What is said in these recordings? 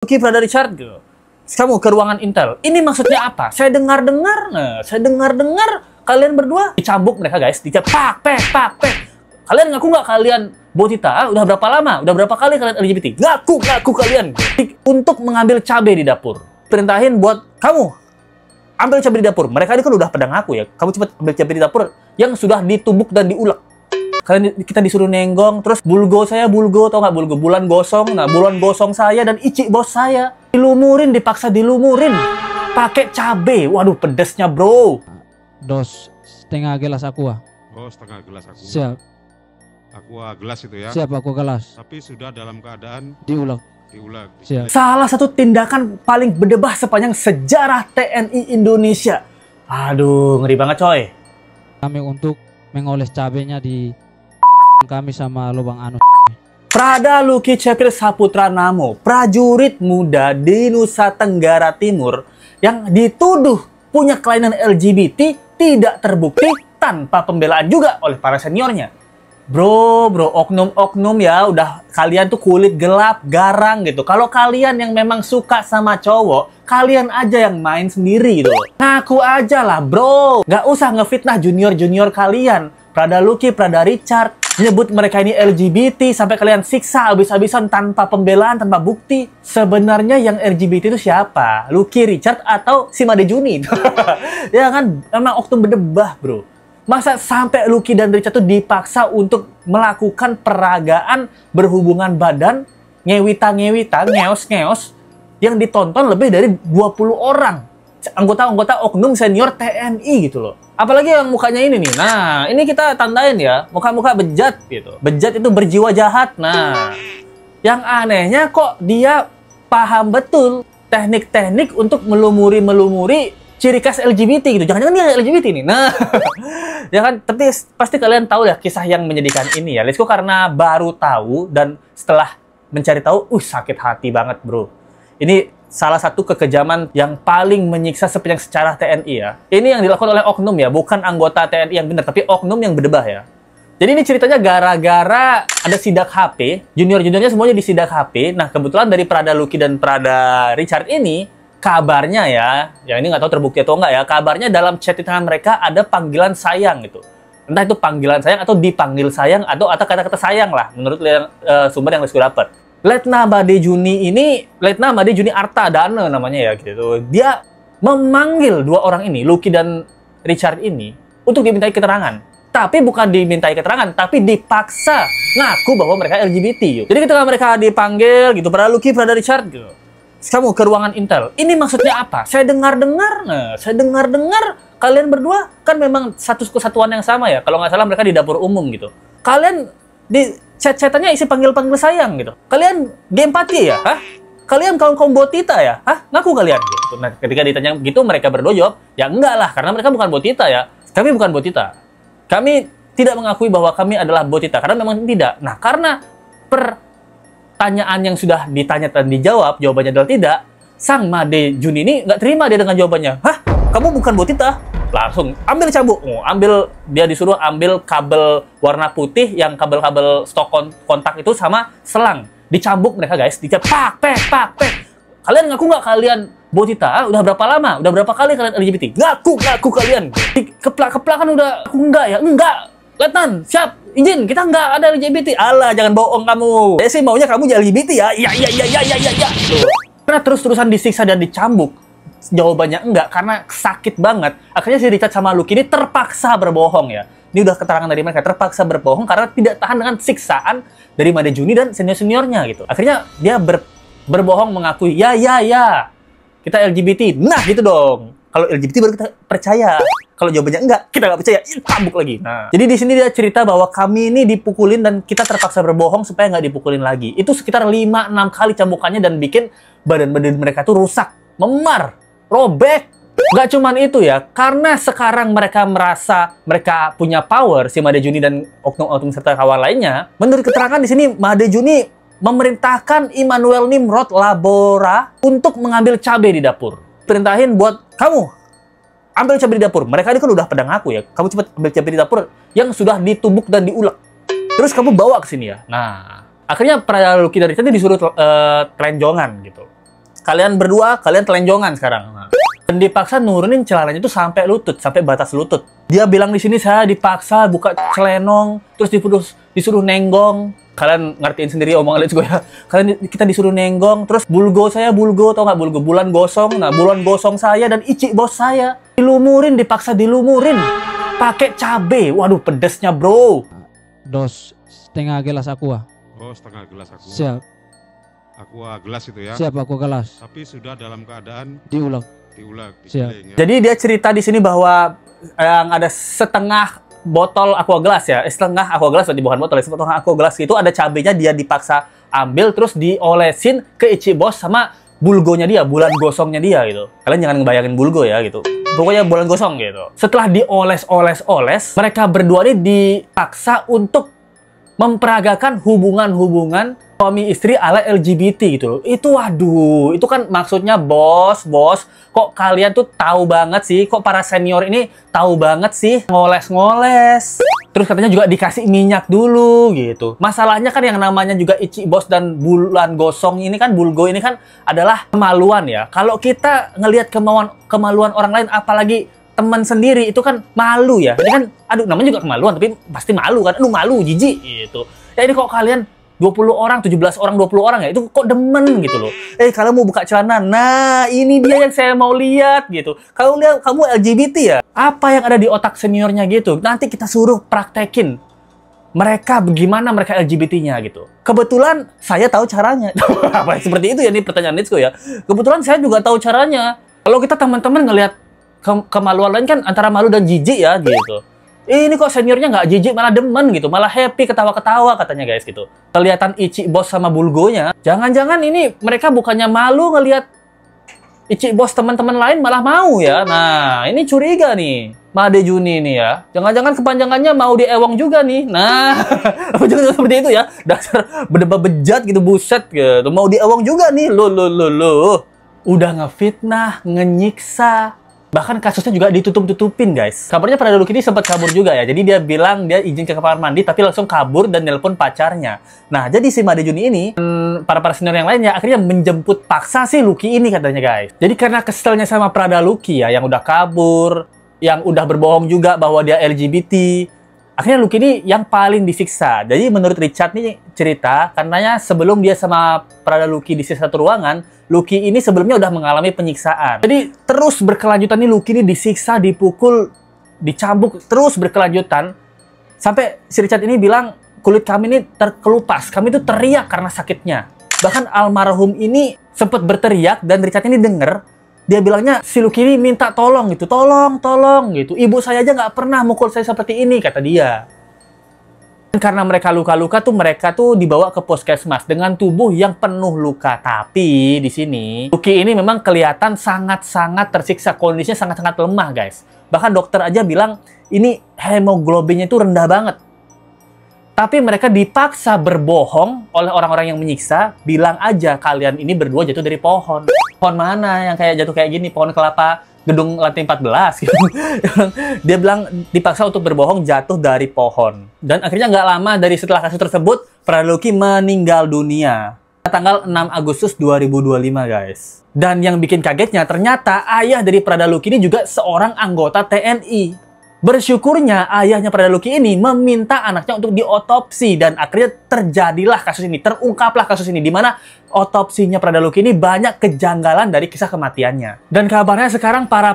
Lucky Prada Richard gitu. Kamu ke ruangan Intel. Ini maksudnya apa? Saya dengar-dengar kalian berdua dicambuk mereka guys, dicepak, pak. Kalian ngaku nggak kalian Botita? Udah berapa lama? Udah berapa kali kalian LGBT? Ngaku kalian untuk mengambil cabai di dapur. Perintahin buat kamu ambil cabai di dapur. Mereka ini kan udah pada ngaku ya. Kamu cepat ambil cabai di dapur yang sudah ditumbuk dan diulek. Kita disuruh nenggong, terus bulgo, tau nggak bulgo? Bulan gosong. Nah, bulan gosong saya dan Ici bos saya dipaksa dilumurin pakai cabe. Waduh, pedesnya bro. Setengah gelas aqua. Oh, setengah gelas aqua. Siap. Aqua gelas itu ya. Siap, aqua gelas. Tapi sudah dalam keadaan diulek. Siap. Salah satu tindakan paling berdebah sepanjang sejarah TNI Indonesia. Aduh, ngeri banget coy. Kami untuk mengoles cabenya di kami sama lubang anus. Prada Lucky Cepil Saputra Namo, prajurit muda di Nusa Tenggara Timur yang dituduh punya kelainan LGBT tidak terbukti tanpa pembelaan juga oleh para seniornya. Bro, oknum-oknum ya, udah kalian tuh kulit gelap, garang gitu. Kalau kalian yang memang suka sama cowok, kalian aja yang main sendiri gitu. Ngaku aja lah bro, nggak usah ngefitnah junior-junior kalian. Prada Lucky, Prada Richard, nyebut mereka ini LGBT sampai kalian siksa habis-habisan tanpa pembelaan, tanpa bukti. Sebenarnya yang LGBT itu siapa? Lucky, Richard, atau si Made Juni? Ya kan, emang oknum berdebah bro. Masa sampai Lucky dan Richard tuh dipaksa untuk melakukan peragaan berhubungan badan, ngewita-ngewita, ngeos-ngeos, yang ditonton lebih dari 20 orang. Anggota-anggota oknum senior TNI gitu loh. Apalagi yang mukanya ini nih. Nah, ini kita tandain ya, muka-muka bejat gitu. Bejat itu berjiwa jahat. Nah, yang anehnya kok dia paham betul teknik-teknik untuk melumuri ciri khas LGBT gitu. Jangan-jangan dia LGBT nih. Nah, ya kan, tapi pasti kalian tahu ya kisah yang menyedihkan ini ya. Let's go, karena baru tahu dan setelah mencari tahu, sakit hati banget, bro. Ini salah satu kekejaman yang paling menyiksa sepanjang sejarah TNI ya. Ini yang dilakukan oleh oknum ya, bukan anggota TNI yang benar, tapi oknum yang berdebah ya. Jadi ini ceritanya gara-gara ada sidak HP, junior-juniornya semuanya disidak HP. Nah, kebetulan dari Prada Lucky dan Prada Richard ini, kabarnya ya ini nggak tahu terbukti atau nggak ya, kabarnya dalam chattingan mereka ada panggilan sayang gitu. Entah itu panggilan sayang atau dipanggil sayang atau kata-kata sayang lah, menurut sumber yang saya dapat. Letna Made Juni Arta Dana namanya ya gitu. Dia memanggil dua orang ini, Lucky dan Richard ini, untuk dimintai keterangan. Tapi bukan dimintai keterangan, tapi dipaksa ngaku bahwa mereka LGBT. Yuk. Jadi ketika mereka dipanggil gitu, Prada Lucky, Prada Richard gitu, kamu ke ruangan Intel. Ini maksudnya apa? Saya dengar-dengar kalian berdua kan memang satu kesatuan yang sama ya. Kalau nggak salah mereka di dapur umum gitu. Kalian di chat-chatannya isi panggil-panggil sayang gitu. Kalian game party ya? Hah? Kalian kaum Botita ya? Hah? Ngaku kalian gitu. Nah, ketika ditanya gitu mereka berdua jawab, ya enggak lah, karena mereka bukan Botita ya. Kami bukan Botita. Kami tidak mengakui bahwa kami adalah Botita, karena memang tidak. Nah, karena pertanyaan yang sudah ditanya dan dijawab, jawabannya adalah tidak, sang Made Juni ini nggak terima dia dengan jawabannya. Hah? Kamu bukan Botita? Langsung ambil cambuk, dia disuruh ambil kabel warna putih yang kabel-kabel stok kontak itu sama selang, dicambuk mereka guys, dicepak, pak. Kalian ngaku nggak kalian Botita? Udah berapa lama? Udah berapa kali kalian LGBT? Ngaku kalian. Keplak-keplakan udah, aku enggak ya, enggak. Letnan, siap, izin, kita enggak ada LGBT. Alah, jangan bohong kamu. Saya sih maunya kamu jadi LGBT ya. Iya. Karena terus-terusan disiksa dan dicambuk. Jawabannya enggak, karena sakit banget. Akhirnya si Richard sama Lucky ini terpaksa berbohong ya. Ini udah keterangan dari mereka, terpaksa berbohong karena tidak tahan dengan siksaan dari Made Juni dan senior-seniornya gitu. Akhirnya dia berbohong mengakui, ya, kita LGBT. Nah gitu dong. Kalau LGBT baru kita percaya. Kalau jawabannya enggak, kita nggak percaya, cambuk lagi. Nah, jadi di sini dia cerita bahwa kami ini dipukulin dan kita terpaksa berbohong supaya nggak dipukulin lagi. Itu sekitar 5-6 kali cambukannya dan bikin badan-badan mereka tuh rusak, memar, robek. Nggak cuman itu ya, karena sekarang mereka merasa mereka punya power, si Made Juni dan oknum-oknum serta kawan lainnya. Menurut keterangan di sini, Made Juni memerintahkan Immanuel Nimrod Labora untuk mengambil cabai di dapur. Perintahin buat kamu ambil cabai di dapur. Mereka ini kan udah pada ngaku ya. Kamu cepat ambil cabai di dapur yang sudah ditumbuk dan diulek. Terus kamu bawa ke sini ya. Nah, akhirnya Prada Lucky dari tadi disuruh telenjongan gitu. kalian berdua, kalian telenjongan sekarang. Nah, dan dipaksa nurunin celananya itu sampai lutut, sampai batas lutut. Dia bilang di sini saya dipaksa buka celenong, terus disuruh nenggong. Kalian ngertiin sendiri omongan Let's Go ya. Kita disuruh nenggong, terus bulgo, tau nggak bulgo? Bulan gosong. Nah, bulan gosong saya dan icik bos saya dilumurin, dipaksa dilumurin pakai cabe. Waduh, pedesnya bro. Dos setengah gelas aqua. Oh, setengah gelas aqua. Siap. Aqua gelas itu ya. Siap, aqua gelas. Tapi sudah dalam keadaan Diulang. digiling ya. Jadi dia cerita di sini bahwa yang ada setengah botol aqua gelas ya, setengah aqua gelas berarti bukan botol, setengah aqua gelas itu ada cabenya, dia dipaksa ambil terus diolesin ke icik bos sama bulgonya dia, bulan gosongnya dia gitu. Kalian jangan ngebayangin bulgo ya gitu. Pokoknya bulan gosong gitu. Setelah dioles-oles, mereka berdua ini dipaksa untuk memperagakan hubungan-hubungan suami istri ala LGBT gitu loh. Itu waduh, itu kan maksudnya bos, kok kalian tuh tahu banget sih, kok para senior ini tahu banget sih ngoles-ngoles. Terus katanya juga dikasih minyak dulu gitu. Masalahnya kan yang namanya juga icik bos dan bulan gosong ini kan, bulgo ini kan adalah kemaluan ya. Kalau kita ngelihat kemaluan orang lain, apalagi teman sendiri, itu kan malu ya. Ini kan, aduh namanya juga kemaluan, tapi pasti malu kan. Aduh malu, jijik gitu. Ya ini kok kalian 20 orang, 17 orang, 20 orang ya, itu kok demen gitu loh. Kalian mau buka celana, nah ini dia yang saya mau lihat gitu. Kalau lihat kamu LGBT ya, apa yang ada di otak seniornya gitu, nanti kita suruh praktekin mereka bagaimana mereka LGBT-nya gitu. Kebetulan saya tahu caranya. Apa seperti itu ya, ini pertanyaan Let's Go ya. Kebetulan saya juga tahu caranya. Kalau kita teman-teman ngelihat kemaluan lain kan antara malu dan jijik ya gitu. Ini kok seniornya nggak jijik, malah demen gitu, malah happy, ketawa-ketawa katanya guys gitu. Kelihatan icik bos sama bulgonya, jangan-jangan ini mereka bukannya malu ngelihat icik bos teman-teman lain, malah mau ya. Nah, ini curiga nih, Made Juni nih ya. Jangan-jangan kepanjangannya mau diewong juga nih. Nah, jangan seperti itu ya. Dasar berdebah bejat gitu, buset gitu. Mau diewong juga nih, lo. Udah ngefitnah, ngenyiksa. Bahkan kasusnya juga ditutup-tutupin guys. Kabarnya Prada Luki ini sempat kabur juga ya. Jadi dia bilang dia izin ke kamar mandi tapi langsung kabur dan nelpon pacarnya. Nah, jadi si Made Juni ini, para senior yang lainnya akhirnya menjemput paksa si Luki ini katanya guys. Jadi karena keselnya sama Prada Luki ya, yang udah kabur, yang udah berbohong juga bahwa dia LGBT, akhirnya Luki ini yang paling disiksa. Jadi menurut Richard nih cerita, karenanya sebelum dia sama Prada Luki di satu ruangan, Luki ini sebelumnya udah mengalami penyiksaan. Jadi terus berkelanjutan nih Luki ini disiksa, dipukul, dicambuk, terus berkelanjutan. Sampai si Richard ini bilang kulit kami ini terkelupas, kami itu teriak karena sakitnya. Bahkan almarhum ini sempat berteriak dan Richard ini denger, dia bilangnya si Luki ini minta tolong gitu, tolong gitu. Ibu saya aja nggak pernah mukul saya seperti ini, kata dia. Karena mereka luka-luka tuh, mereka tuh dibawa ke puskesmas dengan tubuh yang penuh luka. Tapi di sini Luki ini memang kelihatan sangat-sangat tersiksa, kondisinya sangat-sangat lemah guys. Bahkan dokter aja bilang ini hemoglobinnya itu rendah banget. Tapi mereka dipaksa berbohong oleh orang-orang yang menyiksa, bilang aja kalian ini berdua jatuh dari pohon. Pohon mana yang kayak jatuh kayak gini? Pohon kelapa gedung lantai 14 gitu. Dia bilang dipaksa untuk berbohong jatuh dari pohon. Dan akhirnya nggak lama dari setelah kasus tersebut, Prada Luki meninggal dunia tanggal 6 Agustus 2025 guys. Dan yang bikin kagetnya, ternyata ayah dari Prada Luki ini juga seorang anggota TNI. Bersyukurnya ayahnya Prada Luki ini meminta anaknya untuk diotopsi dan akhirnya terjadilah kasus ini, terungkaplah kasus ini di mana otopsinya Prada Luki ini banyak kejanggalan dari kisah kematiannya. Dan kabarnya sekarang para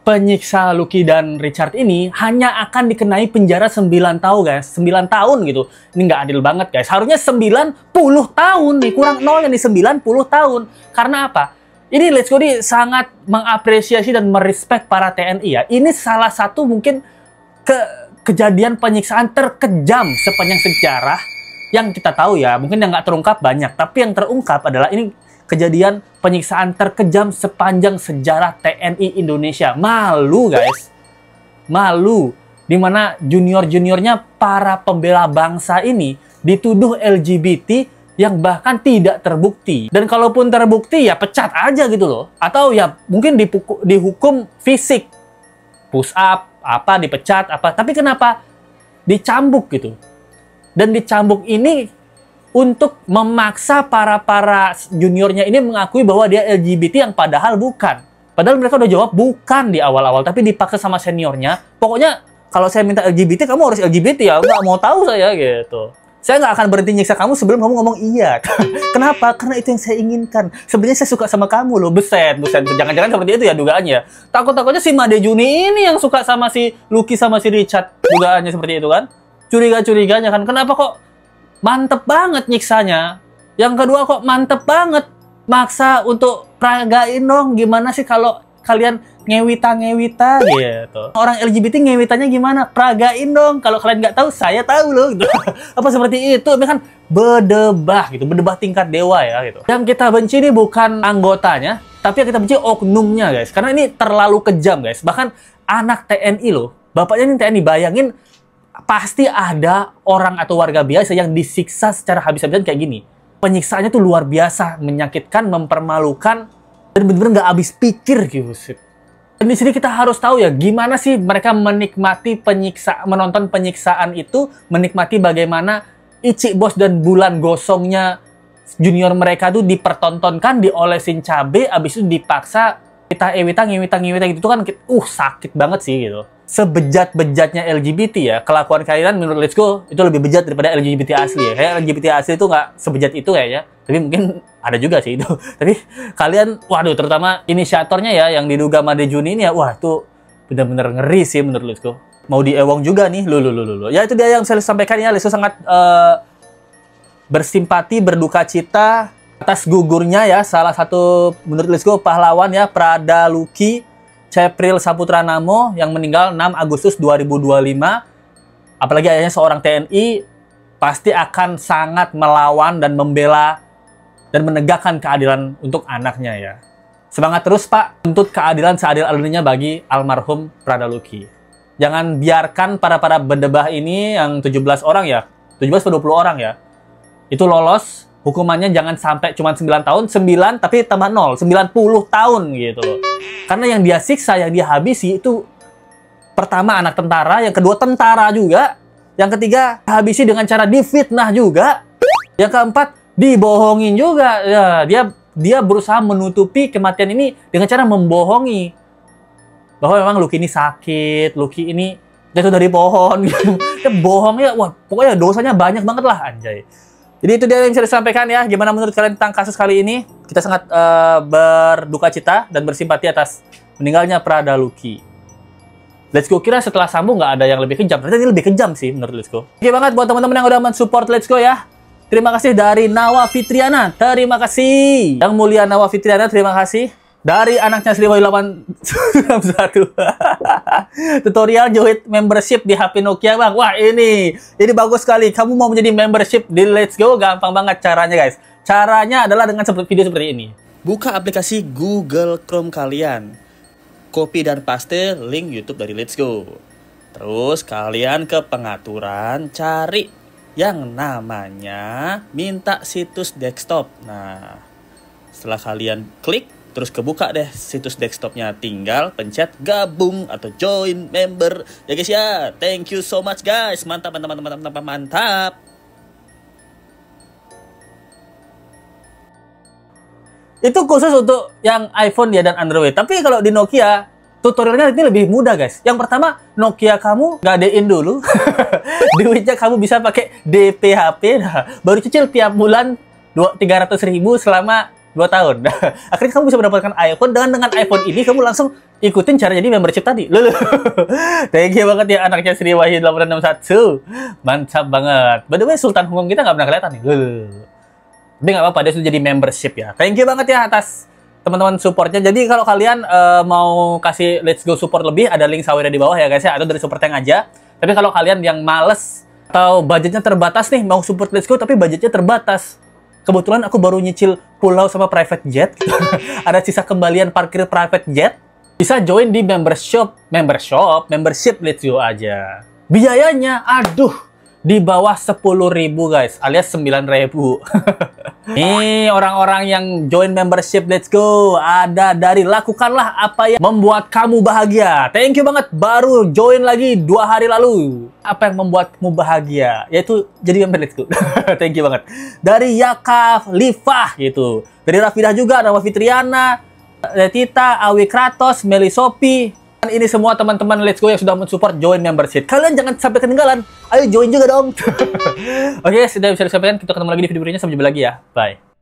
penyiksa Luki dan Richard ini hanya akan dikenai penjara 9 tahun guys, 9 tahun gitu. Ini nggak adil banget guys. Harusnya 90 tahun nih, kurang 0 nih, 90 tahun. Karena apa? Ini Let's Go ini sangat mengapresiasi dan merespek para TNI ya. Ini salah satu mungkin kejadian penyiksaan terkejam sepanjang sejarah yang kita tahu ya. Mungkin yang nggak terungkap banyak, tapi yang terungkap adalah ini kejadian penyiksaan terkejam sepanjang sejarah TNI Indonesia. Malu guys, malu. Dimana junior-juniornya para pembela bangsa ini dituduh LGBT yang bahkan tidak terbukti. Dan kalaupun terbukti ya pecat aja gitu loh. Atau ya mungkin dihukum fisik. Push up, apa, dipecat, apa. Tapi kenapa dicambuk gitu? Dan dicambuk ini untuk memaksa para juniornya ini mengakui bahwa dia LGBT yang padahal bukan. Padahal mereka udah jawab bukan di awal-awal, tapi dipaksa sama seniornya. Pokoknya kalau saya minta LGBT, kamu harus LGBT ya. Nggak mau tahu saya gitu. Saya nggak akan berhenti nyiksa kamu sebelum kamu ngomong iya. Kenapa? Karena itu yang saya inginkan. Sebenarnya saya suka sama kamu loh. Buset. Jangan-jangan seperti itu ya dugaannya. Takut-takutnya si Made Juni ini yang suka sama si Lucky sama si Richard. Dugaannya seperti itu kan. Curiga-curiganya kan. Kenapa kok mantep banget nyiksanya? Yang kedua kok mantep banget maksa untuk peragain dong. Gimana sih kalau kalian ngewita gitu. Orang LGBT ngewitannya gimana? Peragain dong. Kalau kalian nggak tahu, saya tahu loh. Gitu. Apa seperti itu? Ini kan berdebah gitu, berdebah tingkat dewa ya gitu. Yang kita benci ini bukan anggotanya, tapi yang kita benci oknumnya guys. Karena ini terlalu kejam guys. Bahkan anak TNI loh, bapaknya ini TNI, bayangin pasti ada orang atau warga biasa yang disiksa secara habis-habisan kayak gini. Penyiksaannya tuh luar biasa, menyakitkan, mempermalukan, dan bener-bener nggak habis pikir gitu. Dan di sini kita harus tahu ya, gimana sih mereka menikmati menonton penyiksaan itu, menikmati bagaimana Icik Bos dan Bulan Gosongnya junior mereka tuh dipertontonkan, diolesin cabe, abis itu dipaksa kita ngewita gitu kan, sakit banget sih gitu. Sebejat-bejatnya LGBT ya, kelakuan kalian menurut Let's Go itu lebih bejat daripada LGBT asli ya. Kayak LGBT asli itu nggak sebejat itu kayaknya, tapi mungkin ada juga sih itu. Tapi kalian, waduh, terutama inisiatornya ya, yang diduga Made Juni ini ya, wah itu bener-bener ngeri sih menurut Let's Go. Mau diewong juga nih, ya itu dia yang saya sampaikan ya. Let's Go sangat bersimpati, berduka cita atas gugurnya ya salah satu menurut Let's Go pahlawan ya, Prada Lucky Cepril Saputra Namo yang meninggal 6 Agustus 2025. Apalagi ayahnya seorang TNI, pasti akan sangat melawan dan membela dan menegakkan keadilan untuk anaknya ya. Semangat terus Pak, tuntut keadilan seadil-adilnya bagi almarhum Prada Lucky. Jangan biarkan para berdebah ini yang 17 orang ya, 17 atau 20 orang ya, itu lolos. Hukumannya jangan sampai cuma 9 tahun, 9 tapi tambah 0, 90 tahun gitu loh. Karena yang dia siksa, yang dia habisi itu pertama anak tentara, yang kedua tentara juga, yang ketiga habisi dengan cara difitnah juga, yang keempat dibohongin juga. Ya, dia berusaha menutupi kematian ini dengan cara membohongi bahwa memang Lucky ini sakit, Lucky ini jatuh dari pohon gitu. Ya bohongnya, wah pokoknya dosanya banyak banget lah anjay. Jadi itu dia yang bisa disampaikan ya. Gimana menurut kalian tentang kasus kali ini? Kita sangat berduka cita dan bersimpati atas meninggalnya Prada Lucky. Let's Go kira setelah sambung nggak ada yang lebih kejam. Ternyata ini lebih kejam sih menurut Let's Go. Oke banget buat teman-teman yang udah mensupport Let's Go ya. Terima kasih dari Nawa Fitriana. Terima kasih. Yang mulia Nawa Fitriana, terima kasih. Dari anaknya Sri Wayu 891. Tutorial jahit membership di HP Nokia Bang. Wah ini bagus sekali. Kamu mau menjadi membership di Let's Go, gampang banget caranya guys. Caranya adalah dengan video seperti ini. Buka aplikasi Google Chrome kalian. Copy dan paste link YouTube dari Let's Go. Terus kalian ke pengaturan, cari yang namanya minta situs desktop. Nah, setelah kalian klik, terus kebuka deh situs desktopnya, tinggal pencet gabung atau join member ya guys ya. Thank you so much guys, mantap. Itu khusus untuk yang iPhone ya dan Android. Tapi kalau di Nokia tutorialnya ini lebih mudah guys. Yang pertama, Nokia kamu gadein dulu. Duitnya kamu bisa pakai DP HP, nah, baru cicil tiap bulan 300.000 selama 2 tahun. Akhirnya kamu bisa mendapatkan iPhone. Dengan iPhone ini kamu langsung ikutin cara jadi membership tadi. Thank you banget ya anaknya Sri Wayu 861. Mantap banget. By the way, Sultan Hongkong kita nggak pernah kelihatan nih. Tapi nggak apa-apa, dia sudah jadi membership ya. Thank you banget ya atas teman-teman supportnya. Jadi kalau kalian mau kasih Let's Go support lebih, ada link sawernya di bawah ya guys ya. Atau dari super tank aja. Tapi kalau kalian yang males atau budgetnya terbatas nih, mau support Let's Go tapi budgetnya terbatas. Kebetulan aku baru nyicil pulau sama private jet. Ada sisa kembalian parkir private jet. Bisa join di membership Let's Go aja. Biayanya, aduh, di bawah 10.000 guys, alias 9.000. Nih orang-orang yang join membership, let's go. Ada dari lakukanlah apa yang membuat kamu bahagia. Thank you banget, baru join lagi 2 hari lalu. Apa yang membuatmu bahagia? Yaitu jadi member, let's go. Thank you banget. Dari Yaka Lifah gitu. Dari Rafidah juga, nama Fitriana, Letita, Awi Kratos, Meli Sopi. Ini semua teman-teman let's go yang sudah mensupport join membership. Kalian jangan sampai ketinggalan. Ayo join juga dong. Oke, sudah bisa disampaikan. Kita ketemu lagi di video berikutnya. Sampai jumpa lagi ya. Bye.